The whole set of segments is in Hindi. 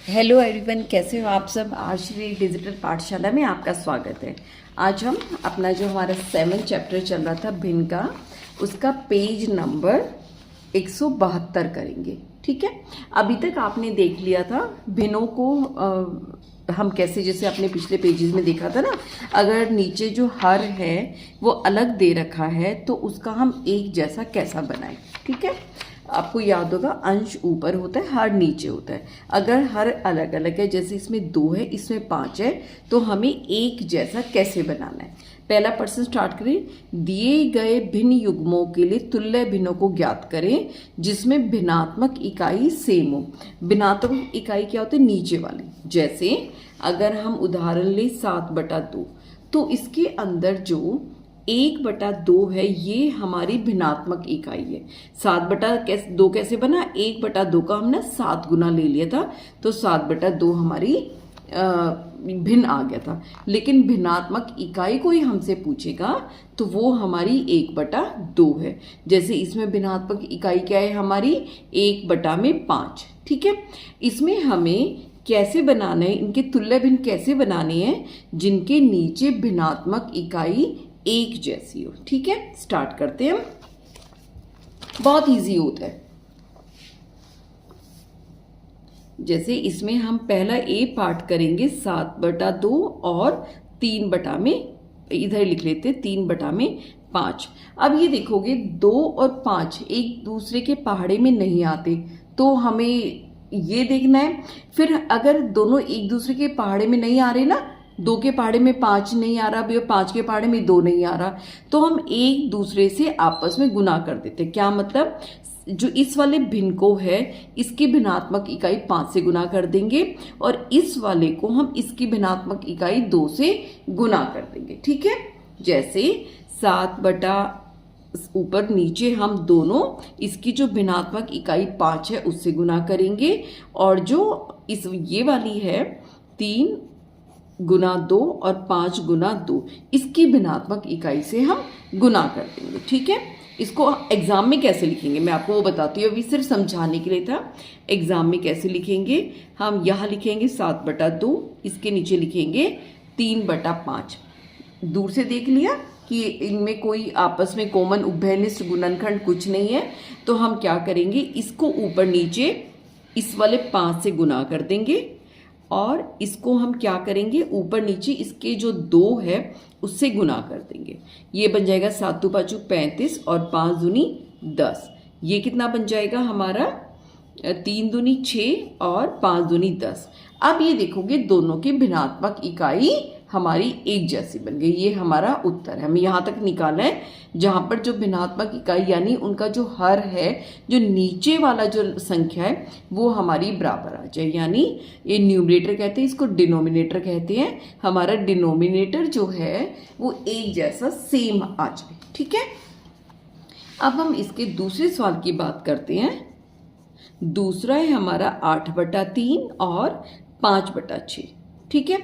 हेलो एवरीवन, कैसे हो आप सब। आज श्री डिजिटल पाठशाला में आपका स्वागत है। आज हम अपना जो हमारा 7 चैप्टर चल रहा था भिन्न का, उसका पेज नंबर 172 करेंगे। ठीक है, अभी तक आपने देख लिया था भिन्नों को हम कैसे, जैसे अपने पिछले पेजेस में देखा था ना, अगर नीचे जो हर है वो अलग दे रखा है तो उसका हम एक जैसा कैसा बनाएं। ठीक है, आपको याद होगा अंश ऊपर होता है, हर नीचे होता है। अगर हर अलग अलग है, जैसे इसमें 2 है, इसमें 5 है, तो हमें एक जैसा कैसे बनाना है। पहला पर्सन स्टार्ट करें। दिए गए भिन्न युग्मों के लिए तुल्य भिन्नों को ज्ञात करें जिसमें भिन्नात्मक इकाई सेम हो। भिन्नात्मक इकाई क्या होती है? नीचे वाली। जैसे अगर हम उदाहरण लें 7/2, तो इसके अंदर जो 1/2 है ये हमारी भिन्नात्मक इकाई है। 7/2 कैसे बना? 1/2 का हमने 7 गुना ले लिया था, तो 7/2 हमारी भिन्न आ गया था। लेकिन भिन्नात्मक इकाई कोई हमसे पूछेगा तो वो हमारी 1/2 है। जैसे इसमें भिन्नात्मक इकाई क्या है हमारी? 1/5। ठीक है, इसमें हमें कैसे बनाना है, इनके तुल्य भिन्न कैसे बनाने हैं जिनके नीचे भिन्नात्मक इकाई एक जैसी हो। ठीक है, स्टार्ट करते हैं। बहुत इजी होता है। जैसे इसमें हम पहला ए पार्ट करेंगे 7/2 और 3 में, इधर लिख लेते 3/5। अब ये देखोगे 2 और 5 एक दूसरे के पहाड़े में नहीं आते, तो हमें ये देखना है। फिर अगर दोनों एक दूसरे के पहाड़े में नहीं आ रहे ना, 2 के पहाड़े में 5 नहीं आ रहा, 5 के पहाड़े में 2 नहीं आ रहा, तो हम एक दूसरे से आपस में गुना कर देते। क्या मतलब? जो इस वाले भिन्न को है इसकी भिन्नात्मक इकाई 5 से गुना कर देंगे और इस वाले को हम इसकी भिन्नात्मक इकाई 2 से गुना कर देंगे। ठीक है, जैसे 7 ऊपर नीचे हम दोनों इसकी जो भिन्नात्मक इकाई 5 है उससे गुना करेंगे, और जो इस ये वाली है 3 गुना 2 और 5 गुना 2, इसकी भिन्नात्मक इकाई से हम गुना कर देंगे। ठीक है, इसको एग्जाम में कैसे लिखेंगे मैं आपको वो बताती हूँ, अभी सिर्फ समझाने के लिए था। एग्जाम में कैसे लिखेंगे? हम यहाँ लिखेंगे 7/2, इसके नीचे लिखेंगे 3/5। दूर से देख लिया कि इनमें कोई आपस में कॉमन उभयनिष्ठ गुणनखंड कुछ नहीं है, तो हम क्या करेंगे, इसको ऊपर नीचे इस वाले 5 से गुना कर देंगे और इसको हम क्या करेंगे, ऊपर नीचे इसके जो 2 है उससे गुना कर देंगे। ये बन जाएगा 7 2 5 35 और 5 दूनी 10। ये कितना बन जाएगा हमारा? 3 दूनी 6 और 5 दूनी 10। अब ये देखोगे दोनों की भिन्नात्मक इकाई हमारी एक जैसी बन गई। ये हमारा उत्तर है। हमें यहाँ तक निकालना है जहाँ पर जो भिन्नात्मक इकाई यानी उनका जो हर है, जो नीचे वाला जो संख्या है वो हमारी बराबर आ जाए। यानी ये न्यूमरेटर कहते हैं, इसको डिनोमिनेटर कहते हैं। हमारा डिनोमिनेटर जो है वो एक जैसा सेम आ जाए। ठीक है, अब हम इसके दूसरे सवाल की बात करते हैं। दूसरा है हमारा 8/3 और 5/6। ठीक है,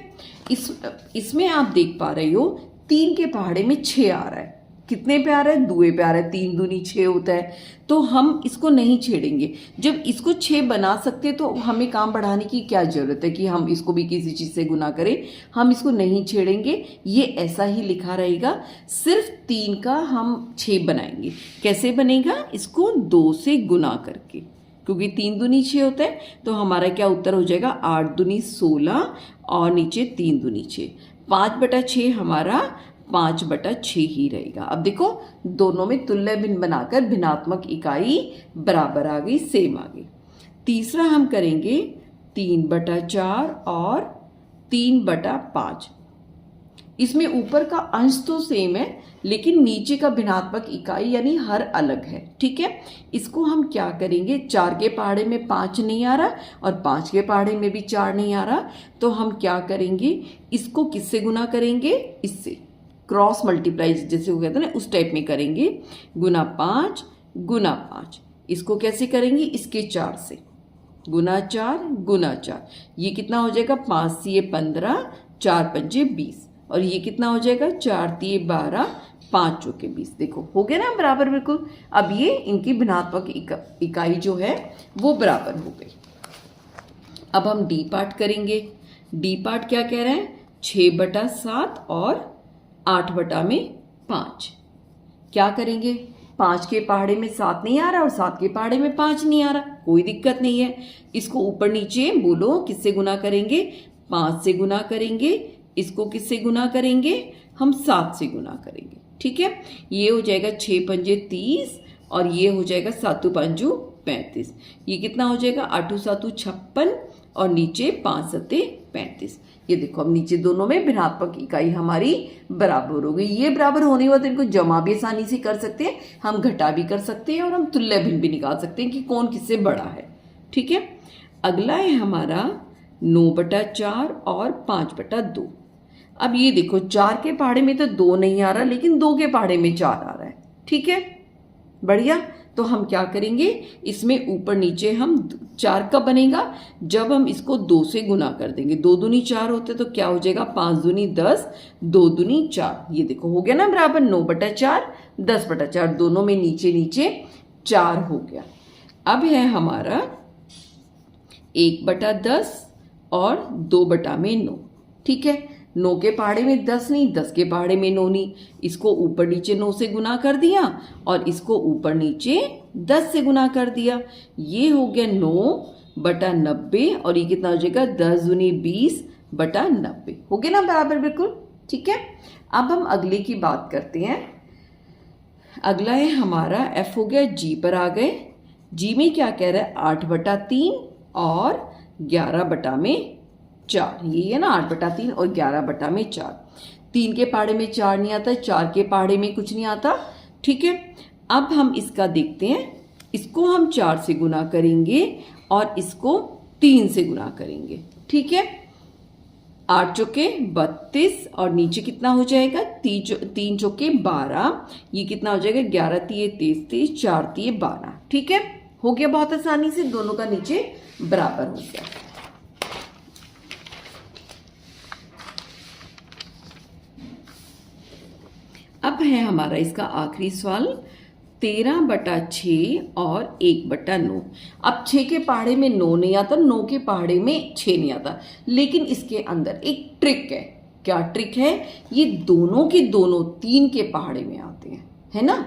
इसमें आप देख पा रहे हो 3 के पहाड़े में 6 आ रहा है। कितने पे आ रहा है? 2 पे आ रहा है। 3 दूनी 6 होता है, तो हम इसको नहीं छेड़ेंगे। जब इसको 6 बना सकते तो हमें काम बढ़ाने की क्या जरूरत है कि हम इसको भी किसी चीज से गुना करें। हम इसको नहीं छेड़ेंगे, ये ऐसा ही लिखा रहेगा। सिर्फ 3 का हम 6 बनाएंगे। कैसे बनेगा? इसको 2 से गुना करके, क्योंकि 3 दूनी 6 होता है, तो हमारा क्या उत्तर हो जाएगा? 8 दूनी 16 और नीचे 3 दूनी 6। 5/6 हमारा 5/6 ही रहेगा। अब देखो दोनों में तुल्य भिन्न बनाकर भिन्नात्मक इकाई बराबर आ गई, सेम आ गई। तीसरा हम करेंगे 3/4 और 3/5। इसमें ऊपर का अंश तो सेम है लेकिन नीचे का भिन्नात्मक इकाई यानी हर अलग है। ठीक है, इसको हम क्या करेंगे, 4 के पहाड़े में 5 नहीं आ रहा और 5 के पहाड़े में भी 4 नहीं आ रहा, तो हम क्या करेंगे, इसको किससे गुना करेंगे? इससे क्रॉस मल्टीप्लाई जैसे वो कहते हैं ना, उस टाइप में करेंगे। गुना 5 गुना 5। इसको कैसे करेंगे? इसके 4 से गुना 4 गुना 4। ये कितना हो जाएगा? 5 से 15, 4 पंजे 20, और ये कितना हो जाएगा? 4 तिये 12, 5 चौके 20। देखो हो गया ना बराबर बिल्कुल। अब ये इनकी भिन्नात्मक इकाई जो है वो बराबर हो गई। अब हम डी पार्ट करेंगे। डी पार्ट क्या कह रहे हैं? 6/7 और 8/5। क्या करेंगे? 5 के पहाड़े में 7 नहीं आ रहा और 7 के पहाड़े में 5 नहीं आ रहा, कोई दिक्कत नहीं है। इसको ऊपर नीचे बोलो किससे गुना करेंगे? 5 से गुना करेंगे। इसको किससे गुना करेंगे? हम 7 से गुना करेंगे। ठीक है, ये हो जाएगा 6 पंजे 30 और ये हो जाएगा 7 पंजू 35। ये कितना हो जाएगा? 8 7 56 और नीचे 5 7 35। ये देखो अब नीचे दोनों में भिन्नात्मक इकाई हमारी बराबर हो गई। ये बराबर होने के बाद इनको जमा भी आसानी से कर सकते हैं, हम घटा भी कर सकते हैं और हम तुल्य भिन्न भी निकाल सकते हैं कि कौन किससे बड़ा है। ठीक है, अगला है हमारा 9/4 और 5/2। अब ये देखो 4 के पहाड़े में तो 2 नहीं आ रहा, लेकिन 2 के पहाड़े में 4 आ रहा है। ठीक है, बढ़िया। तो हम क्या करेंगे? इसमें ऊपर नीचे हम 4 कब बनेगा? जब हम इसको 2 से गुना कर देंगे। 2 दूनी 4 होते तो क्या हो जाएगा? 5 दूनी 10, 2 दूनी 4। ये देखो हो गया ना बराबर। 9/4 10/4 दोनों में नीचे नीचे 4 हो गया। अब है हमारा 1/10 और 2/9। ठीक है, 9 के पहाड़े में 10 नहीं, 10 के पहाड़े में 9 नहीं। इसको ऊपर नीचे 9 से गुना कर दिया और इसको ऊपर नीचे 10 से गुना कर दिया। ये हो गया 9/90 और ये कितना हो जाएगा? 10 दूनी 20/90 हो गया ना बराबर, बिल्कुल। ठीक है, अब हम अगले की बात करते हैं। अगला है हमारा F हो गया, G पर आ गए। G में क्या कह रहा है? 8/3 और 11/4। ये है ना 8/3 और 11/4। 3 के पहाड़े में 4 नहीं आता, 4 के पहाड़े में कुछ नहीं आता। ठीक है, अब हम इसका देखते हैं। इसको हम 4 से गुना करेंगे और इसको 3 से गुना करेंगे। ठीक है, 8 चौके 32 और नीचे कितना हो जाएगा? 3 चौके 12। ये कितना हो जाएगा? 11 तिये 33, 4 तिये 12। ठीक है, हो गया बहुत आसानी से, दोनों का नीचे बराबर हो गया। अब है हमारा इसका आखिरी सवाल 13/6 और 1/9। अब 6 के पहाड़े में 9 नहीं आता, 9 के पहाड़े में 6 नहीं आता, लेकिन इसके अंदर एक ट्रिक है। क्या ट्रिक है? ये दोनों के दोनों 3 के पहाड़े में आते हैं, है ना?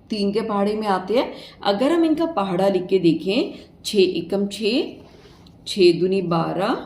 3 के पहाड़े में आते हैं। अगर हम इनका पहाड़ा लिख के देखें, 6 एकम 6, 6 दूनी 12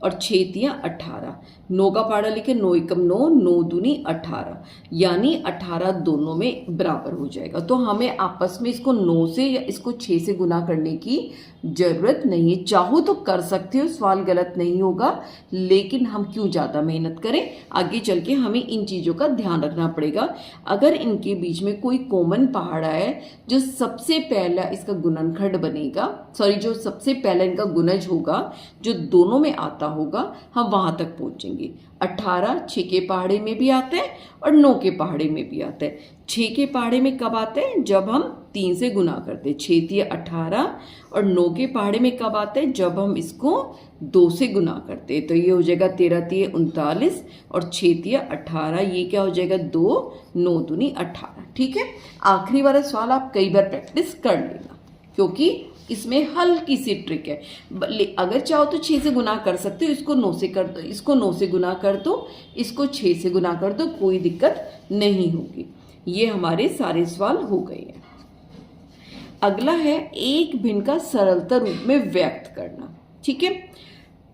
और 6 तिया 18। 9 का पहाड़ा लिखे 9 एकम 9, 9 दूनी 18, यानी 18 दोनों में बराबर हो जाएगा। तो हमें आपस में इसको 9 से या इसको 6 से गुना करने की जरूरत नहीं है। चाहो तो कर सकते हो, सवाल गलत नहीं होगा, लेकिन हम क्यों ज़्यादा मेहनत करें? आगे चल के हमें इन चीज़ों का ध्यान रखना पड़ेगा। अगर इनके बीच में कोई कॉमन पहाड़ा है, जो सबसे पहला इसका गुणनखंड बनेगा, जो सबसे पहला इनका गुणज होगा, जो दोनों में आता होगा, हम वहां तक पहुंचेंगे। 18 6 के पहाड़े में भी आता है और 9 के पहाड़े में भी आता है। 6 के पहाड़े में कब आते हैं? जब हम 3 से गुना करते हैं। 6 तिये 18। और 9 के पहाड़े में कब आते हैं? जब हम इसको 2 से गुना करते हैं। तो ये हो जाएगा 13 तिये 39 और 6 तिये 18। ये क्या हो जाएगा? 2 9 दूनी 18। ठीक है, आखिरी वाला सवाल आप कई बार प्रैक्टिस कर लेना, क्योंकि इसमें हल्की सी ट्रिक है। अगर चाहो तो 6 से गुना कर सकते हो, इसको 9 से कर दो, इसको 9 से गुना कर दो, इसको 6 से गुना कर दो, कोई दिक्कत नहीं होगी। ये हमारे सारे सवाल हो गए हैं। अगला है एक भिन्न का सरलता रूप में व्यक्त करना। ठीक है,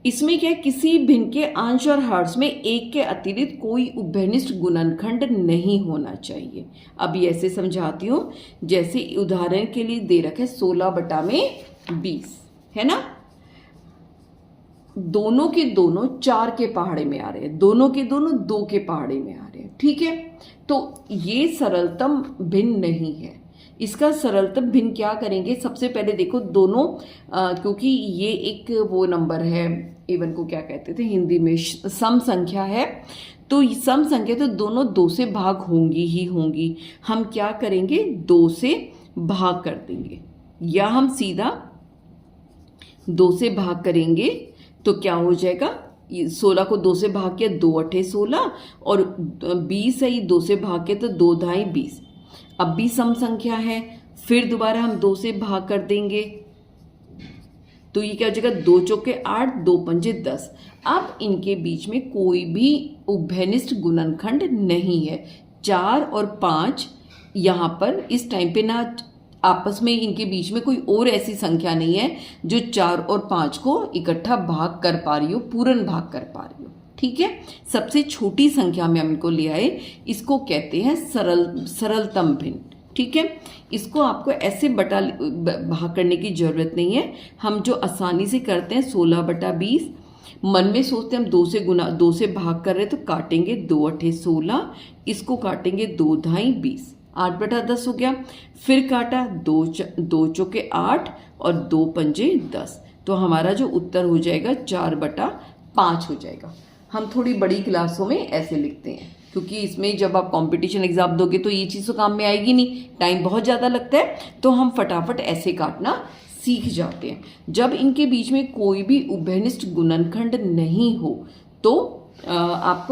इसमें क्या है? किसी भिन्न के अंश और हर्ष में एक के अतिरिक्त कोई उभयनिष्ठ गुणनखंड नहीं होना चाहिए। अब ये ऐसे समझाती हूँ, जैसे उदाहरण के लिए दे रखा है 16/20, है ना? दोनों के दोनों 4 के पहाड़े में आ रहे हैं, दोनों के दोनों 2 के पहाड़े में आ रहे हैं। ठीक है, तो ये सरलतम भिन्न नहीं है। इसका सरलतम भिन्न क्या करेंगे? सबसे पहले देखो दोनों, क्योंकि ये एक वो नंबर है, इवन को क्या कहते थे हिंदी में, सम संख्या है, तो सम संख्या तो दोनों 2 से भाग होंगी ही होंगी। हम क्या करेंगे? 2 से भाग कर देंगे, या हम सीधा 2 से भाग करेंगे तो क्या हो जाएगा? 16 को 2 से भाग किया, 2 8 16, और 20 है, ये 2 से भाग किया तो 2 ढाई 20। अब भी सम संख्या है, फिर दोबारा हम 2 से भाग कर देंगे, तो ये क्या हो जाएगा, 2 चौके 8, 2 पंजे 10। अब इनके बीच में कोई भी उभयनिष्ठ गुणनखंड नहीं है। 4 और 5 यहाँ पर इस टाइम पे ना आपस में इनके बीच में कोई और ऐसी संख्या नहीं है जो 4 और 5 को इकट्ठा भाग कर पा रही हो, पूर्ण भाग कर पा रही हो। ठीक है, सबसे छोटी संख्या में हम इनको ले आए, इसको कहते हैं सरलतम भिन्न। ठीक है, इसको आपको ऐसे भाग करने की जरूरत नहीं है। हम जो आसानी से करते हैं 16/20, मन में सोचते हैं हम 2 से भाग कर रहे हैं तो काटेंगे 2 8 16, इसको काटेंगे 2 ढाई 20, 8/10 हो गया। फिर काटा 2 चौके 8 और 2 पंजे 10, तो हमारा जो उत्तर हो जाएगा 4/5 हो जाएगा। हम थोड़ी बड़ी क्लासों में ऐसे लिखते हैं, क्योंकि इसमें जब आप कंपटीशन एग्जाम दोगे तो ये चीज़ तो काम में आएगी नहीं, टाइम बहुत ज़्यादा लगता है, तो हम फटाफट ऐसे काटना सीख जाते हैं। जब इनके बीच में कोई भी उभयनिष्ठ गुणनखंड नहीं हो तो आप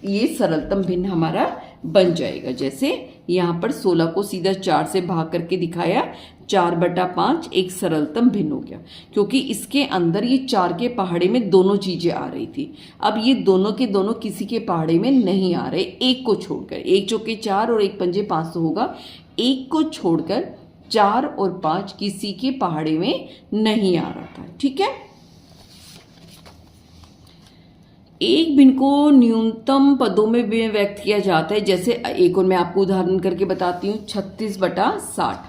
ये सरलतम भिन्न हमारा बन जाएगा। जैसे यहाँ पर 16 को सीधा 4 से भाग करके दिखाया, 4/5 एक सरलतम भिन्न हो गया, क्योंकि इसके अंदर ये 4 के पहाड़े में दोनों चीजें आ रही थी। अब ये दोनों के दोनों किसी के पहाड़े में नहीं आ रहे, एक को छोड़कर। 1 चौके 4 और 1 पंजे 5 तो होगा, एक को छोड़कर 4 और 5 किसी के पहाड़े में नहीं आ रहा था। ठीक है, एक भिन्न को न्यूनतम पदों में व्यक्त किया जाता है। जैसे एक और मैं आपको उदाहरण करके बताती हूँ, 36/60।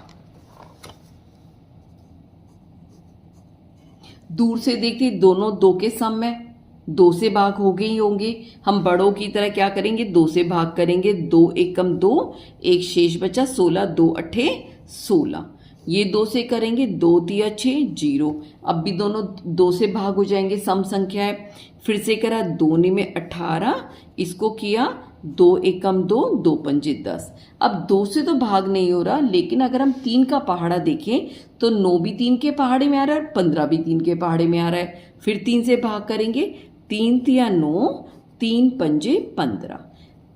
दूर से देखते दोनों 2 के सम है, 2 से भाग हो गए ही होंगे। हम बड़ों की तरह क्या करेंगे, 2 से भाग करेंगे, 2 एकम 2, एक शेष बचा 16, 2 अठे 16। ये 2 से करेंगे, 2 तिया 6 0। अब भी दोनों 2 से भाग हो जाएंगे, सम संख्या है। फिर से करा 2 में 18, इसको किया 2 एकम 2, 2 पंजे 10। अब 2 से तो भाग नहीं हो रहा, लेकिन अगर हम 3 का पहाड़ा देखें तो 9 भी 3 के पहाड़े में आ रहा है, 15 भी 3 के पहाड़े में आ रहा है। फिर 3 से भाग करेंगे, 3 तिया 9, 3 पंजे 15।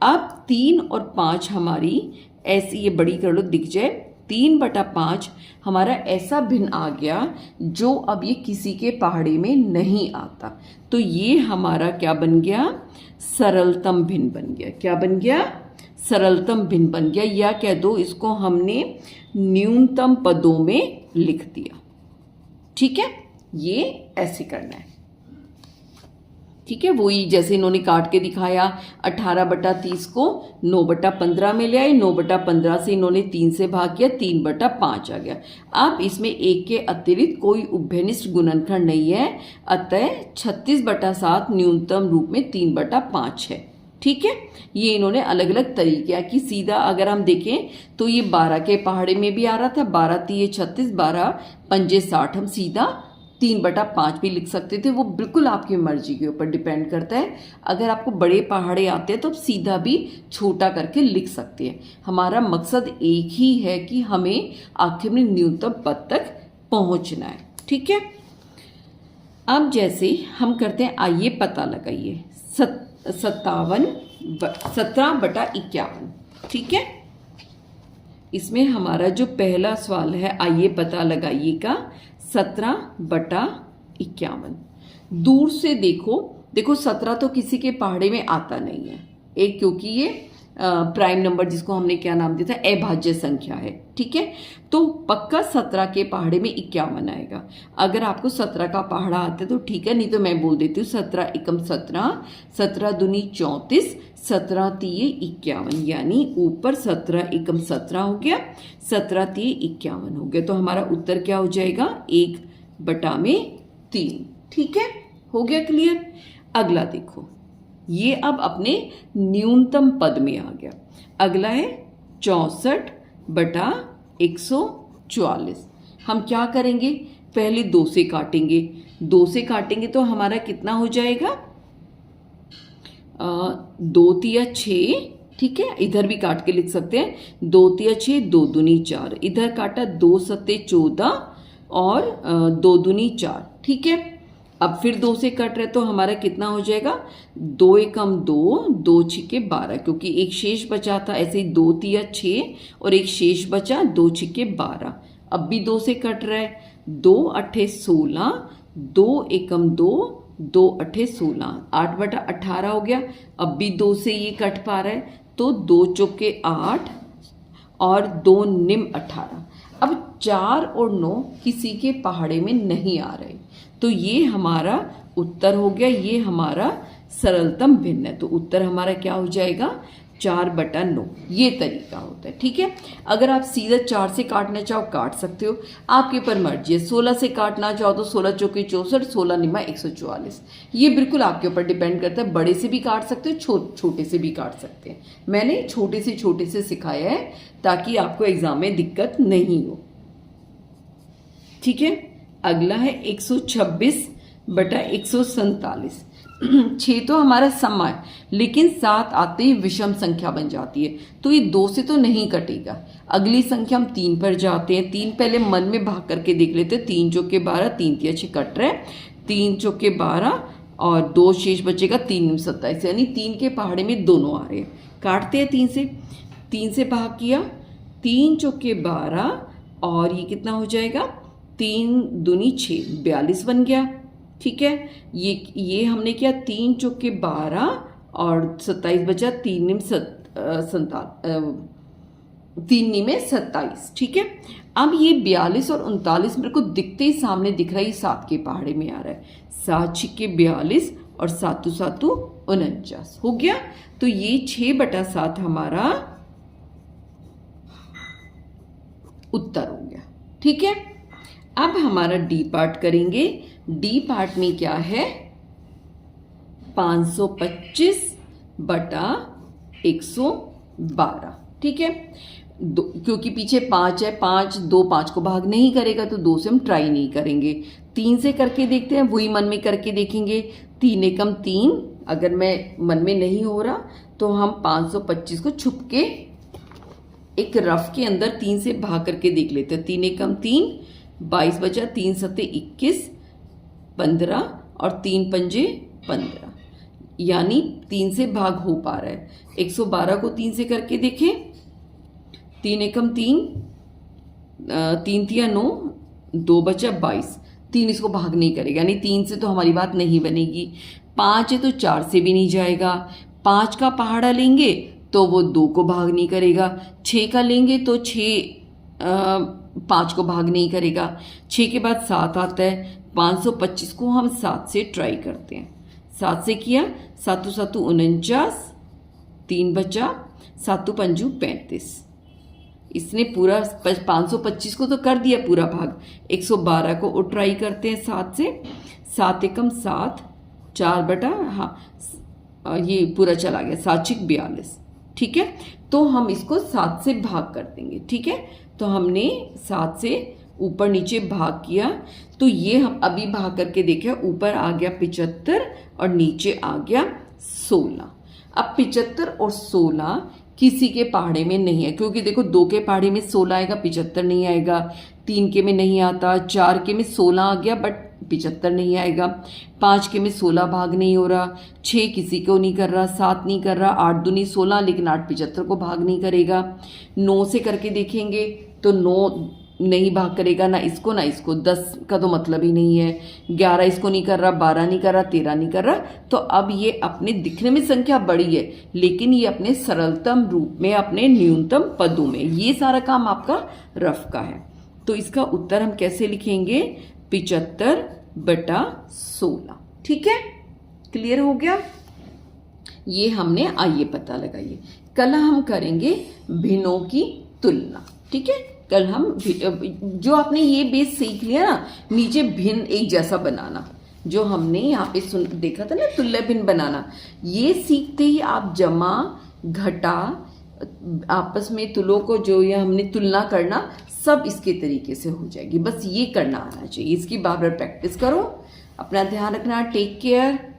अब 3 और 5 हमारी ऐसी, ये बड़ी कर लो दिख जाए, 3/5 हमारा ऐसा भिन्न आ गया जो अब ये किसी के पहाड़े में नहीं आता। तो ये हमारा क्या बन गया, सरलतम भिन्न बन गया। क्या बन गया, सरलतम भिन्न बन गया, या कह दो इसको हमने न्यूनतम पदों में लिख दिया। ठीक है, ये ऐसे करना है। ठीक है, वही जैसे इन्होंने काट के दिखाया, 18/30 को 9/15 में ले आए, 9/15 से इन्होंने 3 से भाग किया, 3/5 आ गया। अब इसमें 1 के अतिरिक्त कोई उभयनिष्ठ गुणनखंड नहीं है, अतः 36/7 न्यूनतम रूप में 3/5 है। ठीक है, ये इन्होंने अलग अलग तरीके कि सीधा अगर हम देखें तो ये 12 के पहाड़े में भी आ रहा था, 12 तिये 36, 12 पंजे 60, हम सीधा 3/5 भी लिख सकते थे। वो बिल्कुल आपकी मर्जी के ऊपर डिपेंड करता है। अगर आपको बड़े पहाड़े आते हैं तो आप सीधा भी छोटा करके लिख सकते हैं। हमारा मकसद एक ही है कि हमें आखिर में न्यूनतम पद तक पहुंचना है। ठीक है, अब जैसे हम करते हैं, आइए पता लगाइए 17/51। ठीक है, इसमें हमारा जो पहला सवाल है, आइए पता लगाइए का 17/51। दूर से देखो 17 तो किसी के पहाड़े में आता नहीं है, एक क्योंकि ये प्राइम नंबर जिसको हमने क्या नाम दिया था, अभाज्य संख्या है। ठीक है, तो पक्का 17 के पहाड़े में 51 आएगा। अगर आपको 17 का पहाड़ा आता है तो ठीक है, नहीं तो मैं बोल देती हूँ 17 एकम 17, 17 दूनी 34, 17 तिये 51, यानी ऊपर 17 एकम 17 हो गया, 17 तिये 51 हो गया। तो हमारा उत्तर क्या हो जाएगा, 1/3। ठीक है, हो गया क्लियर। अगला देखो, ये अब अपने न्यूनतम पद में आ गया। अगला है 64/144। हम क्या करेंगे, पहले 2 से काटेंगे, 2 से काटेंगे तो हमारा कितना हो जाएगा, 2 तिया 6। ठीक है, इधर भी काट के लिख सकते हैं, 2 तिया 6, 2 दूनी 4, इधर काटा 2 सत्ते 14 और 2 दूनी 4। ठीक है, अब फिर 2 से कट रहे तो हमारा कितना हो जाएगा, 2 एकम 2, 2 छिके 12, क्योंकि एक शेष बचा था। ऐसे ही 2 तिया 6 और एक शेष बचा, 2 छिके 12। अब भी 2 से कट रहा है 2 अट्ठे 16, 2 एकम 2, 2 अट्ठे 16, 8/18 हो गया। अब भी 2 से ये कट पा रहा है, तो 2 चौके 8 और 2 निम 18। अब 4 और 9 किसी के पहाड़े में नहीं आ रहे, तो ये हमारा उत्तर हो गया, ये हमारा सरलतम भिन्न है। तो उत्तर हमारा क्या हो जाएगा, 4/9। ये तरीका होता है, ठीक है। अगर आप सीधा 4 से काटना चाहो काट सकते हो, आपके ऊपर मर्जी है। 16 से काटना चाहो तो 16 चौके 64, 16 निमा 144। ये बिल्कुल आपके ऊपर डिपेंड करता है। बड़े से भी काट सकते हो, छोटे से भी काट सकते हैं। मैंने छोटे से सिखाया है ताकि आपको एग्जाम में दिक्कत नहीं हो, ठीक है। अगला है 126/147। 6 तो हमारा सम है, लेकिन 7 आते ही विषम संख्या बन जाती है, तो ये 2 से तो नहीं कटेगा। अगली संख्या हम 3 पर जाते हैं। 3 पहले मन में भाग करके देख लेते हैं। 3 चौके 12, 3 तिया 6 कट रहे हैं। 3 चौके 12 और 2 शेष बचेगा, 3 27, यानी 3 के पहाड़े में दोनों आ रहे हैं। काटते हैं 3 से भाग किया, 3 चौके 12 और ये कितना हो जाएगा, 3 दूनी 6, 42 बन गया, ठीक है। ये हमने किया 3 चौके 12 और 27 बचा, 3 निम 27, ठीक है। अब ये 42 और 39 मेरे को दिखते ही सामने दिख रहा है, 7 के पहाड़े में आ रहा है। 7 छिक्के 42 और 7 7 49 हो गया। तो ये 6/7 हमारा उत्तर हो गया, ठीक है। अब हमारा डी पार्ट करेंगे। डी पार्ट में क्या है, 525/112, ठीक है। क्योंकि पीछे 5 है, 5 को भाग नहीं करेगा, तो 2 से हम ट्राई नहीं करेंगे। 3 से करके देखते हैं, वही मन में करके देखेंगे। 3 एकम 3, अगर मैं मन में नहीं हो रहा तो हम 525 को छुप के एक रफ के अंदर 3 से भाग करके देख लेते हैं। 3 एकम 3, 22 बचा, 3 सत्ते 21, 15 और 3 पंजे 15, यानी 3 से भाग हो पा रहा है। 112 को 3 से करके देखें। 3 एकम 3, 3 तिया 9, 2 बचा 22, 3 इसको भाग नहीं करेगा, यानी 3 से तो हमारी बात नहीं बनेगी। 5 है तो 4 से भी नहीं जाएगा। 5 का पहाड़ा लेंगे तो वो 2 को भाग नहीं करेगा। 6 का लेंगे तो 5 को भाग नहीं करेगा। 6 के बाद 7 आता है। 525 को हम 7 से ट्राई करते हैं। 7 से किया, 7 7 49, 3 बचा, 7 पंजू 35। इसने पूरा 525 को तो कर दिया पूरा भाग। 112 को ट्राई करते हैं 7 से। 7 एकम 7, 4 ये पूरा चला गया, 7 छिक 42, ठीक है। तो हम इसको 7 से भाग कर देंगे, ठीक है। तो हमने 7 से ऊपर नीचे भाग किया, तो ये हम अभी भाग करके देखे, ऊपर आ गया 75 और नीचे आ गया 16। अब 75 और 16 किसी के पहाड़े में नहीं है, क्योंकि देखो 2 के पहाड़े में 16 आएगा, 75 नहीं आएगा। 3 के में नहीं आता, 4 के में 16 आ गया बट 75 नहीं आएगा। 5 के में 16 भाग नहीं हो रहा, 6 किसी को नहीं कर रहा, 7 नहीं कर रहा, 8 दूनी 16, लेकिन 8 75 को भाग नहीं करेगा। 9 से करके देखेंगे तो 9 नहीं भाग करेगा, ना इसको ना इसको। 10 का तो मतलब ही नहीं है। 11 इसको नहीं कर रहा, 12 नहीं कर रहा, 13 नहीं कर रहा। तो अब ये अपने दिखने में संख्या बड़ी है, लेकिन ये अपने सरलतम रूप में, अपने न्यूनतम पदों में, ये सारा काम आपका रफ का है। तो इसका उत्तर हम कैसे लिखेंगे, 75/16, ठीक है। क्लियर हो गया। ये हमने, आइए पता लगाइए। कल हम करेंगे भिन्नों की तुलना, ठीक है। कल हम जो आपने ये बेस सीख लिया ना, नीचे भिन्न एक जैसा बनाना, जो हमने यहाँ पे देखा था ना, तुल्य भिन्न बनाना, ये सीखते ही आप जमा घटा आपस में तुलों को जो ये हमने तुलना करना, सब इसके तरीके से हो जाएगी। बस ये करना आना चाहिए। इसकी बार बार प्रैक्टिस करो। अपना ध्यान रखना। Take care.